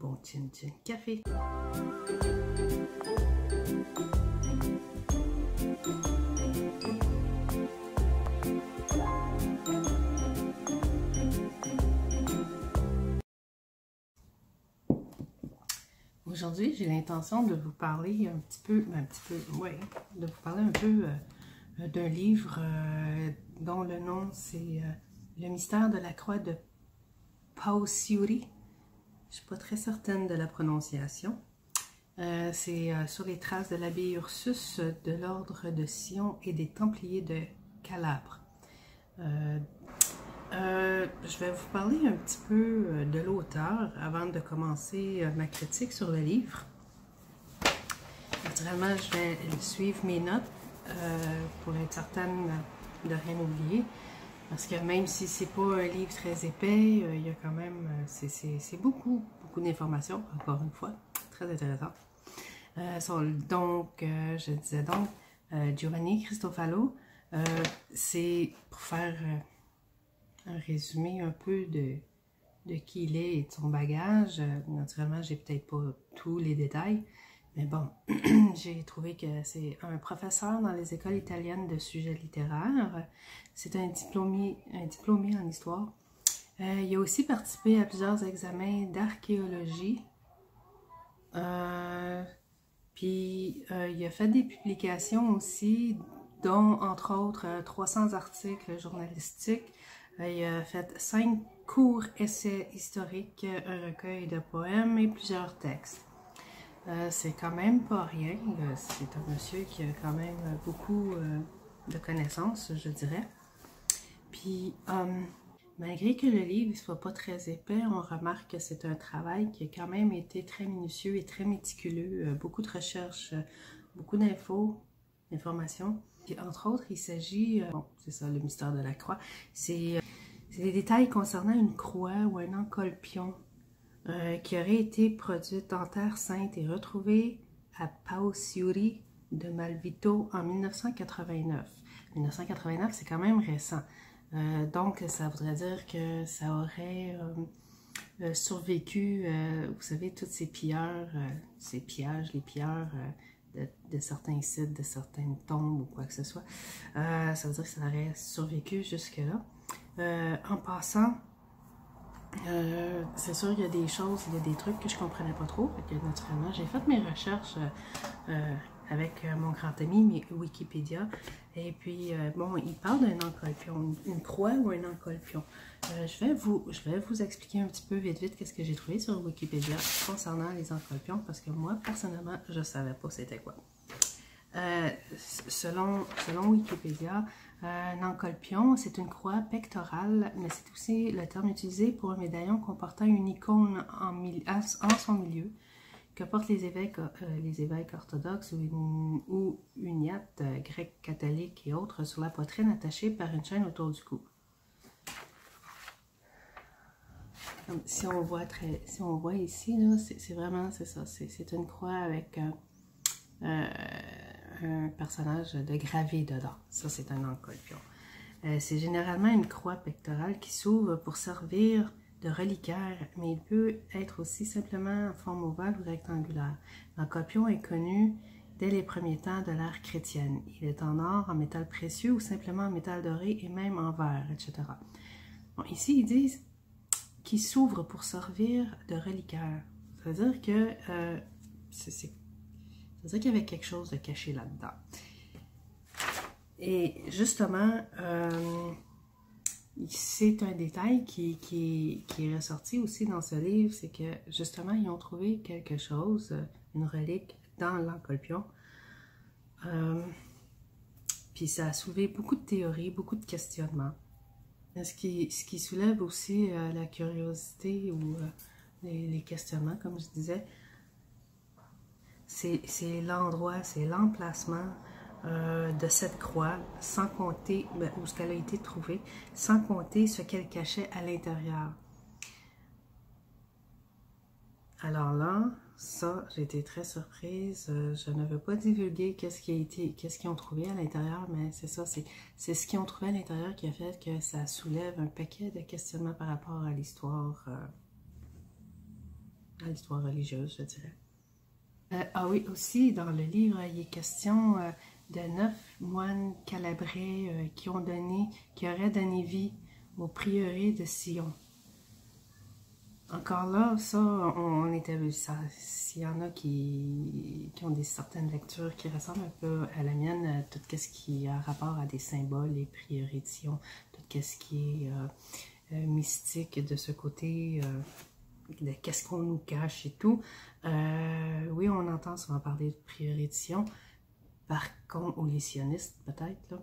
bon chin chin café. Aujourd'hui, j'ai l'intention de vous parler un petit peu, de vous parler un peu d'un livre dont le nom c'est Le mystère de la croix de Pausuri. Je ne suis pas très certaine de la prononciation. C'est sur les traces de l'abbé Ursus de l'ordre de Sion et des Templiers de Calabre. Je vais vous parler un petit peu de l'auteur avant de commencer ma critique sur le livre. Naturellement, je vais suivre mes notes pour être certaine de rien oublier. Parce que même si c'est pas un livre très épais, il y a quand même, c'est beaucoup d'informations, encore une fois, très intéressant. Je disais donc, Giovanni Cristofalo, c'est pour faire un résumé un peu de qui il est et de son bagage. Naturellement, j'ai peut-être pas tous les détails, mais bon, j'ai trouvé que c'est un professeur dans les écoles italiennes de sujets littéraires. C'est un diplômé en histoire. Il a aussi participé à plusieurs examens d'archéologie. Puis il a fait des publications aussi, dont entre autres 300 articles journalistiques. Il a fait 5 courts essais historiques, un recueil de poèmes et plusieurs textes. C'est quand même pas rien. C'est un monsieur qui a quand même beaucoup de connaissances, je dirais. Puis, malgré que le livre ne soit pas très épais, on remarque que c'est un travail qui a quand même été très minutieux et très méticuleux. Beaucoup de recherches, beaucoup d'informations. Et entre autres, il s'agit, c'est ça, le mystère de la croix, c'est des détails concernant une croix ou un encolpion qui aurait été produite en Terre Sainte et retrouvée à Pausuri de Malvito en 1989. 1989, c'est quand même récent. Donc, ça voudrait dire que ça aurait survécu, vous savez, tous ces pilleurs, ces pillages, les pilleurs de certains sites, de certaines tombes ou quoi que ce soit. Ça veut dire que ça aurait survécu jusque-là. En passant, c'est sûr qu'il y a des choses, il y a des trucs que je comprenais pas trop, que naturellement, j'ai fait mes recherches avec mon grand ami Wikipédia, et puis bon, il parle d'un encolpion, une croix ou un encolpion. Je vais vous expliquer un petit peu vite qu'est-ce que j'ai trouvé sur Wikipédia concernant les encolpions, parce que moi, personnellement, je savais pas c'était quoi. Selon Wikipédia, un encolpion, c'est une croix pectorale, mais c'est aussi le terme utilisé pour un médaillon comportant une icône en son milieu, que portent les évêques orthodoxes ou uniates, grecs, catholiques et autres, sur la poitrine attachée par une chaîne autour du cou. Si on voit ici, c'est vraiment, c'est ça, c'est une croix avec un personnage de gravé dedans. Ça, c'est un encolpion. C'est généralement une croix pectorale qui s'ouvre pour servir de reliquaire, mais il peut être aussi simplement en forme ovale ou rectangulaire. L'encolpion est connu dès les premiers temps de l'ère chrétienne. Il est en or, en métal précieux ou simplement en métal doré et même en verre, etc. Bon, ici, ils disent qu'il s'ouvre pour servir de reliquaire. Ça veut dire que c'est-à-dire qu'il y avait quelque chose de caché là-dedans. Et justement, c'est un détail qui est ressorti aussi dans ce livre, c'est que justement, ils ont trouvé quelque chose, une relique dans l'encolpion. Puis ça a soulevé beaucoup de théories, beaucoup de questionnements. Ce qui soulève aussi la curiosité ou les questionnements, comme je disais, c'est l'endroit, c'est l'emplacement de cette croix, sans compter où ce qu'elle a été trouvée, sans compter ce qu'elle cachait à l'intérieur. Alors là, ça, j'ai été très surprise. Je ne veux pas divulguer qu'est-ce qu'ils ont trouvé à l'intérieur, mais c'est ça, c'est ce qu'ils ont trouvé à l'intérieur qui a fait que ça soulève un paquet de questionnements par rapport à l'histoire dans l'histoire religieuse, je dirais. Ah oui, aussi, dans le livre, il est question de 9 moines calabrais qui auraient donné vie au prieuré de Sion. Encore là, ça, on était... S'il y en a qui ont certaines lectures qui ressemblent un peu à la mienne, tout ce qui a rapport à des symboles, les prieurés de Sion, tout ce qui est mystique de ce côté, de qu'est-ce qu'on nous cache et tout. Oui, on entend souvent parler de prieurés de Sion, par contre, ou les sionistes peut-être, là.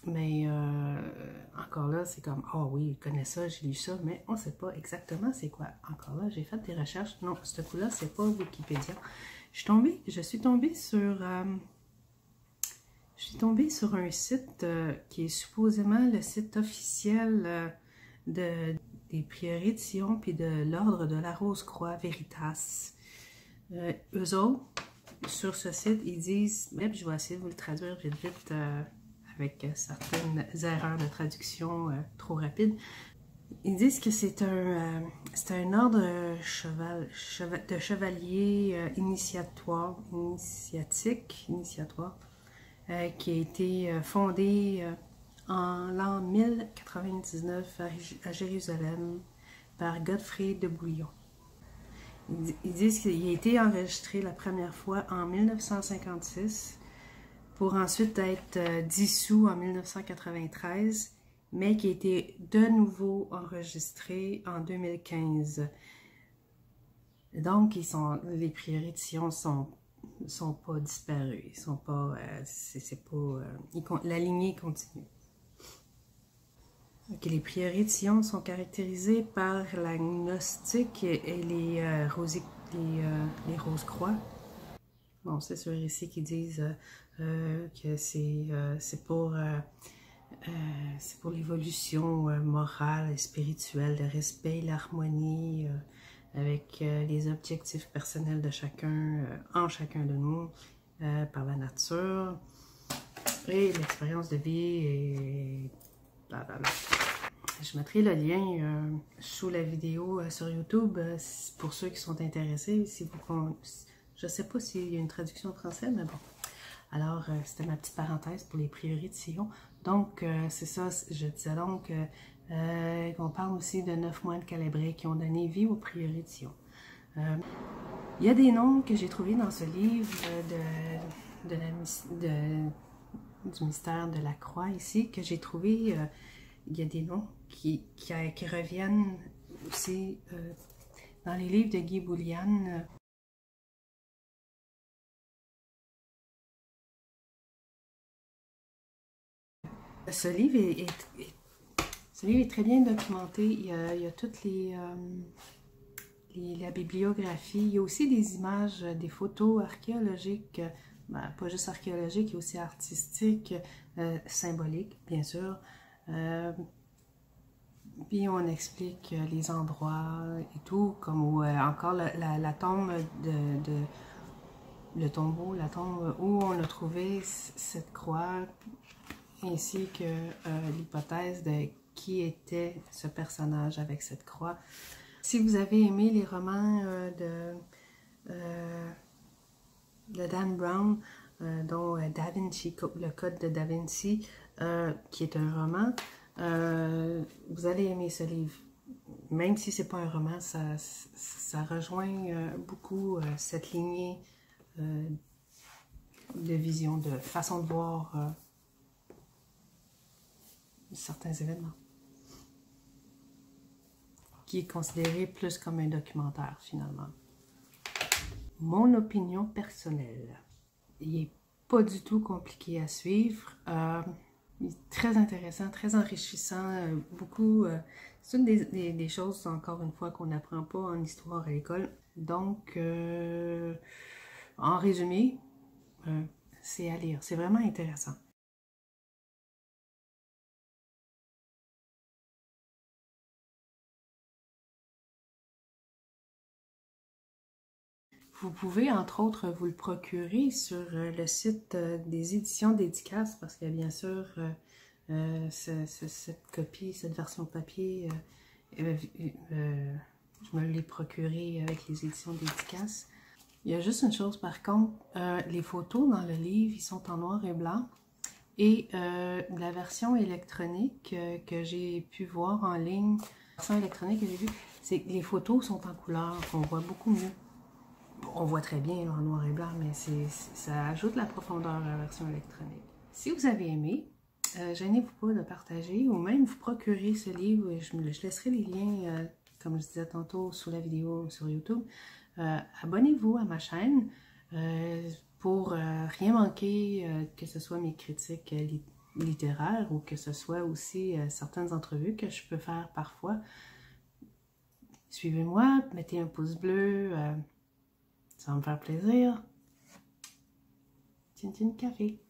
Mais encore là, c'est comme, ah oui, je connais ça, j'ai lu ça, mais on ne sait pas exactement c'est quoi. Encore là, j'ai fait des recherches. Non, ce coup-là, c'est pas Wikipédia. Je suis tombée sur un site qui est supposément le site officiel des prieurés de Sion puis de l'ordre de la Rose-Croix Veritas. Eux autres, sur ce site, ils disent, mais je vais essayer de vous le traduire vite, avec certaines erreurs de traduction trop rapides. Ils disent que c'est un ordre de chevaliers initiatoire, qui a été fondé en l'an 1099 à Jérusalem par Godfrey de Bouillon. Ils disent qu'il a été enregistré la première fois en 1956 pour ensuite être dissous en 1993, mais qui a été de nouveau enregistré en 2015. Donc, les prieurés de Sion sont pas disparus, ils sont pas, la lignée continue. Okay, les prieurés de Sion sont caractérisés par la gnostique et les rose-croix. Bon, c'est sûr ici qu'ils disent que c'est pour l'évolution morale et spirituelle, le respect et l'harmonie avec les objectifs personnels de chacun, en chacun de nous, par la nature et l'expérience de vie et blablabla. Je mettrai le lien sous la vidéo sur YouTube pour ceux qui sont intéressés. Je ne sais pas s'il y a une traduction en français, mais bon. Alors, c'était ma petite parenthèse pour les prieurés de Sion. Donc, c'est ça, je disais donc qu'on parle aussi de 9 moines calabrais qui ont donné vie aux prieurés de Sion. Il y a des noms que j'ai trouvés dans ce livre du mystère de la croix ici, que j'ai trouvé, il y a des noms qui reviennent aussi dans les livres de Guy Boulian. Ce livre est très bien documenté. Il y a toutes la bibliographie. Il y a aussi des images, des photos archéologiques, pas juste archéologiques, il y a aussi artistiques, symboliques, bien sûr. Puis on explique les endroits et tout, comme encore la tombe le tombeau, la tombe où on a trouvé cette croix, ainsi que l'hypothèse de qui était ce personnage avec cette croix. Si vous avez aimé les romans de Dan Brown, dont Da Vinci, le Code de Da Vinci, qui est un roman, vous allez aimer ce livre. Même si c'est pas un roman, ça rejoint beaucoup cette lignée de vision, de façon de voir certains événements, qui est considéré plus comme un documentaire finalement. Mon opinion personnelle, il n'est pas du tout compliqué à suivre, il est très intéressant, très enrichissant, beaucoup, c'est une des choses encore une fois qu'on n'apprend pas en histoire à l'école. Donc, en résumé, c'est à lire, c'est vraiment intéressant. Vous pouvez, entre autres, vous le procurer sur le site des éditions Dédicaces, parce qu'il y a bien sûr cette copie, cette version papier Je me l'ai procuré avec les éditions Dédicaces. Il y a juste une chose par contre, les photos dans le livre, ils sont en noir et blanc. Et la version électronique que j'ai pu voir en ligne, la version électronique que j'ai vue, c'est que les photos sont en couleur, on voit beaucoup mieux. On voit très bien en noir et blanc, mais ça ajoute la profondeur à la version électronique. Si vous avez aimé, gênez-vous pas de partager ou même vous procurer ce livre. Je laisserai les liens, comme je disais tantôt, sous la vidéo sur YouTube. Abonnez-vous à ma chaîne pour rien manquer, que ce soit mes critiques littéraires ou que ce soit aussi certaines entrevues que je peux faire parfois. Suivez-moi, mettez un pouce bleu, ça va me faire plaisir. Tchin tchin café.